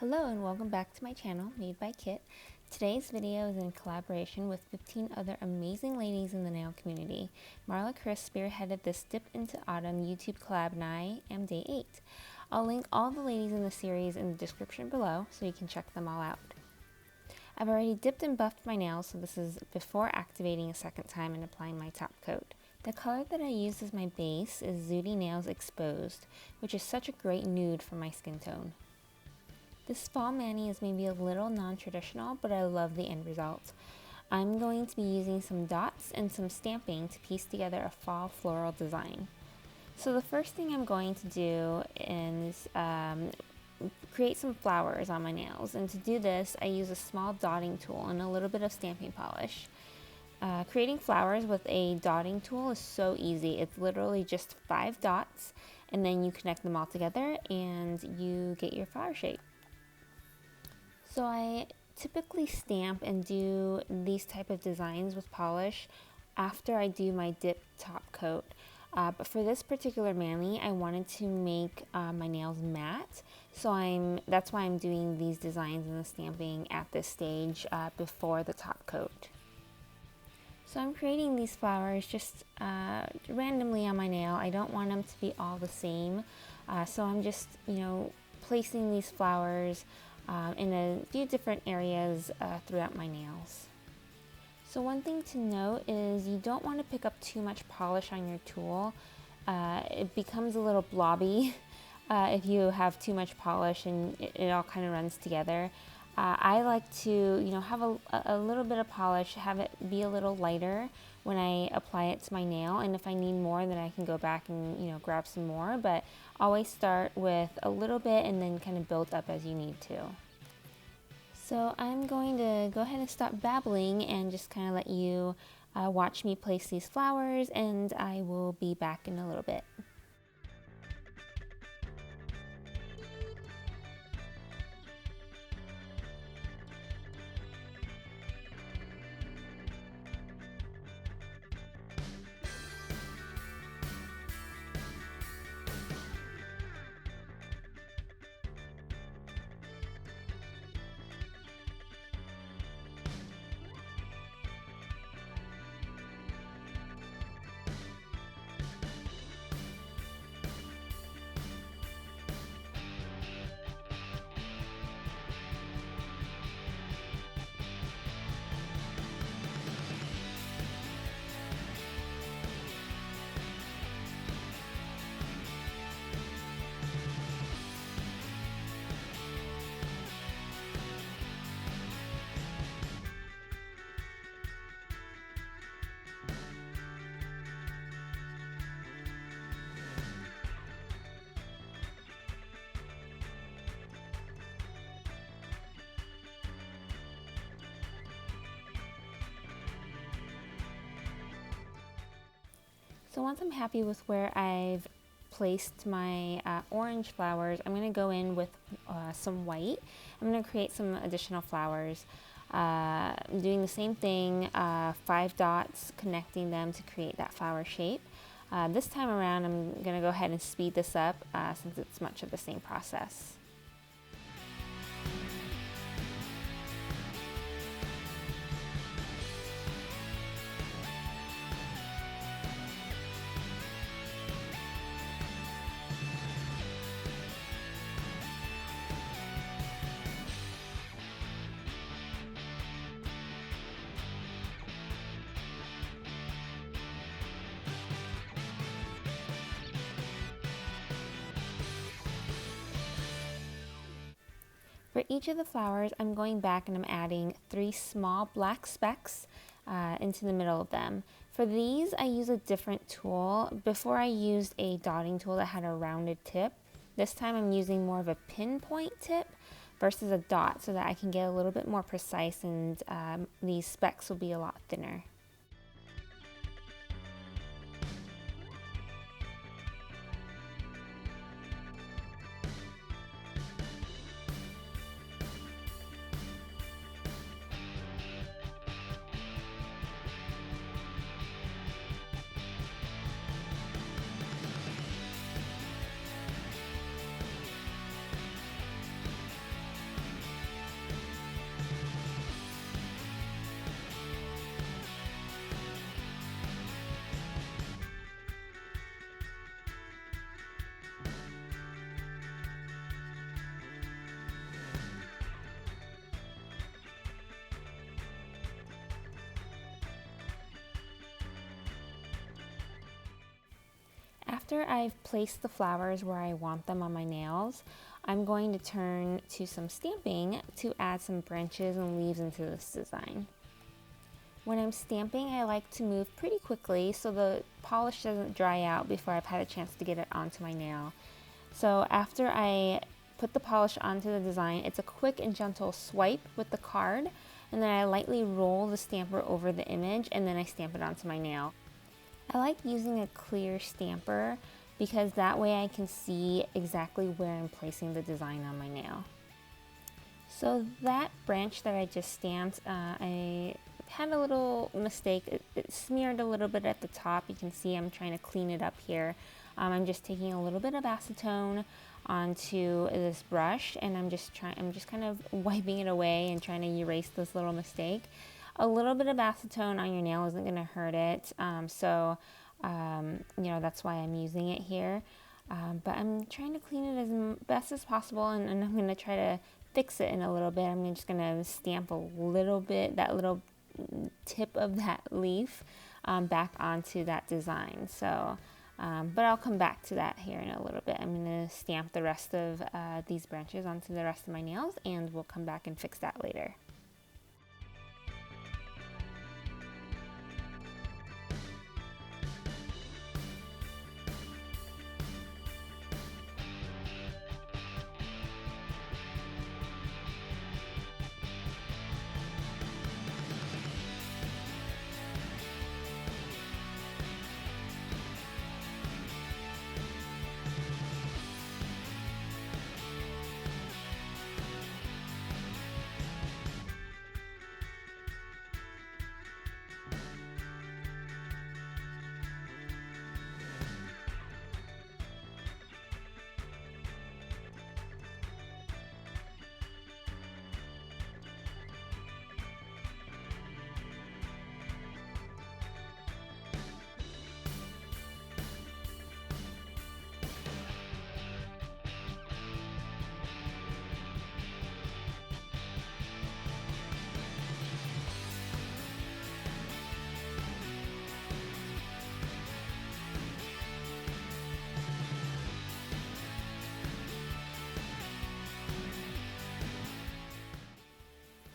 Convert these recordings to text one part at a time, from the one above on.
Hello and welcome back to my channel, Made by Kit. Today's video is in collaboration with 15 other amazing ladies in the nail community. Marla Kris spearheaded this Dip into Autumn YouTube collab and I am day 8. I'll link all the ladies in the series in the description below so you can check them all out. I've already dipped and buffed my nails, so this is before activating a second time and applying my top coat. The color that I used as my base is Zooty Nails Exposed, which is such a great nude for my skin tone. This fall mani is maybe a little non-traditional, but I love the end result. I'm going to be using some dots and some stamping to piece together a fall floral design. So the first thing I'm going to do is create some flowers on my nails, and to do this I use a small dotting tool and a little bit of stamping polish. Creating flowers with a dotting tool is so easy. It's literally just 5 dots and then you connect them all together and you get your flower shape. So I typically stamp and do these type of designs with polish after I do my dip top coat. But for this particular mani, I wanted to make my nails matte, so that's why I'm doing these designs and the stamping at this stage before the top coat. So I'm creating these flowers just randomly on my nail. I don't want them to be all the same, so I'm just, placing these flowers in a few different areas throughout my nails. So one thing to note is you don't want to pick up too much polish on your tool. It becomes a little blobby if you have too much polish and it all kind of runs together. I like to, have a little bit of polish, have it be a little lighter when I apply it to my nail, and if I need more then I can go back and grab some more, but always start with a little bit and then kind of build up as you need to. So I'm going to go ahead and stop babbling and just kind of let you watch me place these flowers, and I will be back in a little bit. So once I'm happy with where I've placed my orange flowers, I'm going to go in with some white. I'm going to create some additional flowers. I'm doing the same thing, 5 dots, connecting them to create that flower shape. This time around I'm going to go ahead and speed this up since it's much of the same process. For each of the flowers, I'm going back and I'm adding 3 small black specks into the middle of them. For these, I use a different tool. Before I used a dotting tool that had a rounded tip. This time I'm using more of a pinpoint tip versus a dot so that I can get a little bit more precise, and these specks will be a lot thinner. after I've placed the flowers where I want them on my nails, I'm going to turn to some stamping to add some branches and leaves into this design. When I'm stamping, I like to move pretty quickly so the polish doesn't dry out before I've had a chance to get it onto my nail. So after I put the polish onto the design, it's a quick and gentle swipe with the card, and then I lightly roll the stamper over the image and then I stamp it onto my nail. I like using a clear stamper because that way I can see exactly where I'm placing the design on my nail. So that branch that I just stamped, I had a little mistake. It smeared a little bit at the top. You can see I'm trying to clean it up here. I'm just taking a little bit of acetone onto this brush, and I'm just kind of wiping it away and trying to erase this little mistake. A little bit of acetone on your nail isn't going to hurt it, you know, that's why I'm using it here. But I'm trying to clean it as best as possible, and I'm going to try to fix it in a little bit. I'm just going to stamp a little bit, that little tip of that leaf back onto that design. So, but I'll come back to that here in a little bit. I'm going to stamp the rest of these branches onto the rest of my nails, and we'll come back and fix that later.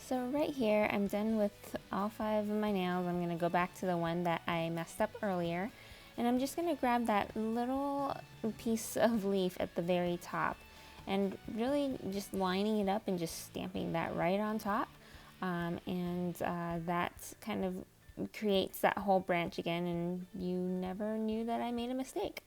So right here, I'm done with all 5 of my nails. I'm going to go back to the one that I messed up earlier. And I'm just going to grab that little piece of leaf at the very top and really just lining it up and just stamping that right on top. That kind of creates that whole branch again, and you never knew that I made a mistake.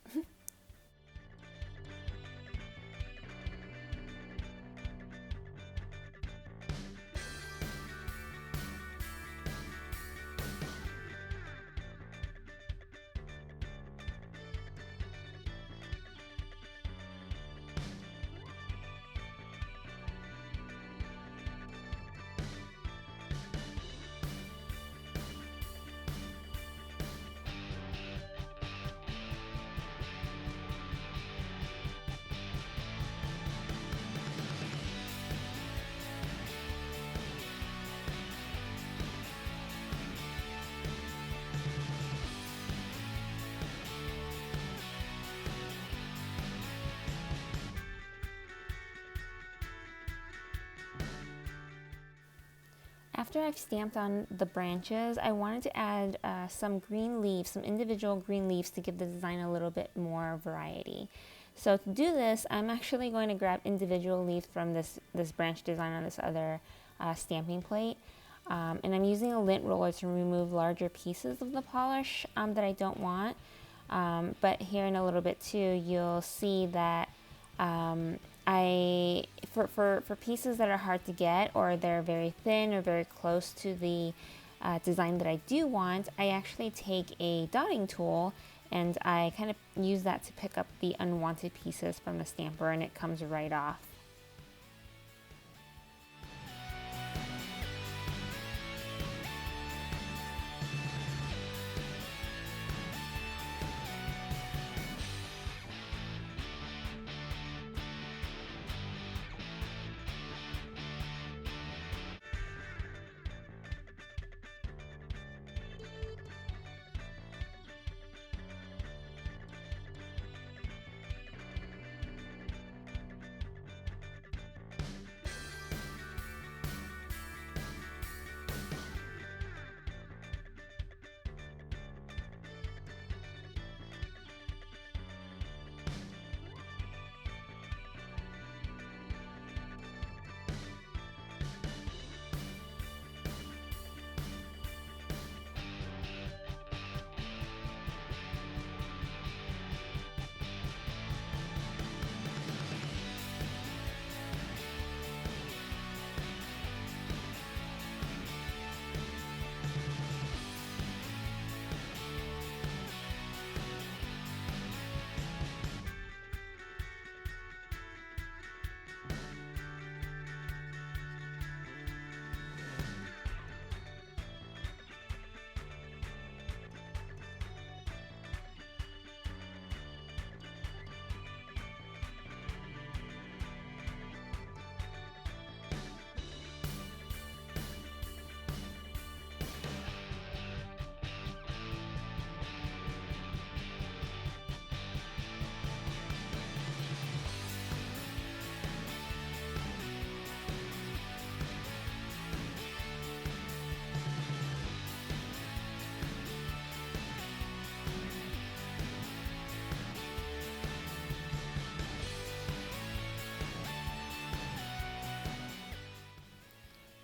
After I've stamped on the branches, I wanted to add some green leaves, some individual green leaves to give the design a little bit more variety. So to do this, I'm actually going to grab individual leaves from this branch design on this other stamping plate. And I'm using a lint roller to remove larger pieces of the polish that I don't want. But here in a little bit too, you'll see that for pieces that are hard to get, or they're very thin or very close to the design that I do want, I actually take a dotting tool and I kind of use that to pick up the unwanted pieces from the stamper, and it comes right off.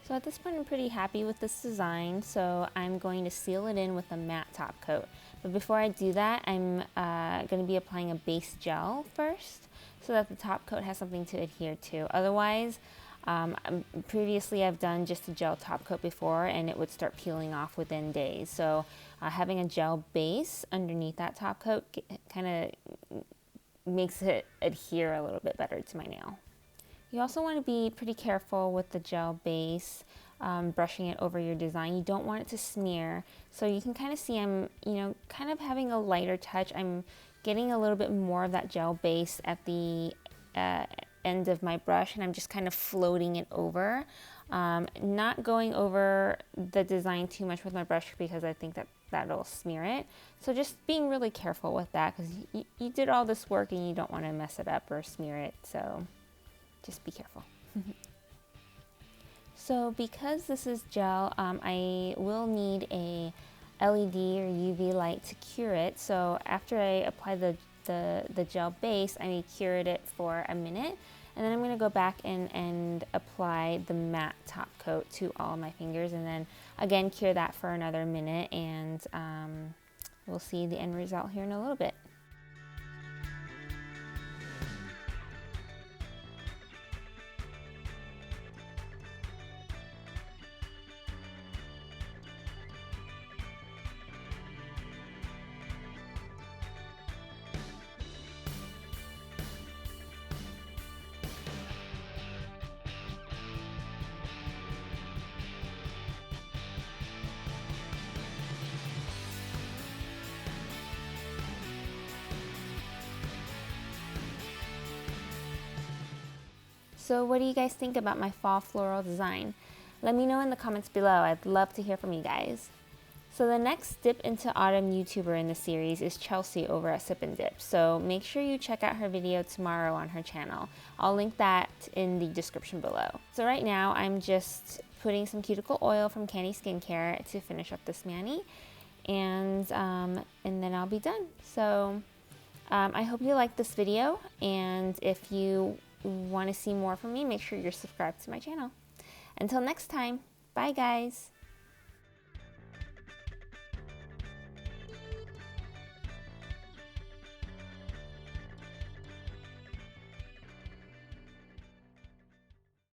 So at this point I'm pretty happy with this design, so I'm going to seal it in with a matte top coat. But before I do that, I'm going to be applying a base gel first so that the top coat has something to adhere to. Otherwise, previously I've done just a gel top coat before and it would start peeling off within days. So having a gel base underneath that top coat kind of makes it adhere a little bit better to my nail. You also want to be pretty careful with the gel base, brushing it over your design. You don't want it to smear. So you can kind of see I'm, kind of having a lighter touch. I'm getting a little bit more of that gel base at the end of my brush, and I'm just kind of floating it over. Not going over the design too much with my brush because I think that'll smear it. So just being really careful with that because you did all this work and you don't want to mess it up or smear it. So just be careful. So because this is gel, I will need a LED or UV light to cure it. So after I apply the gel base, I cured it for a minute, and then I'm going to go back and apply the matte top coat to all of my fingers, and then again cure that for another minute, and we'll see the end result here in a little bit. So what do you guys think about my fall floral design? Let me know in the comments below. I'd love to hear from you guys. So the next Dip into Autumn YouTuber in the series is Chelsea over at Sip and Dip. So make sure you check out her video tomorrow on her channel. I'll link that in the description below. So right now I'm just putting some cuticle oil from Candy Skincare to finish up this mani, and then I'll be done. So I hope you liked this video, and if you want to see more from me, make sure you're subscribed to my channel. Until next time, bye guys!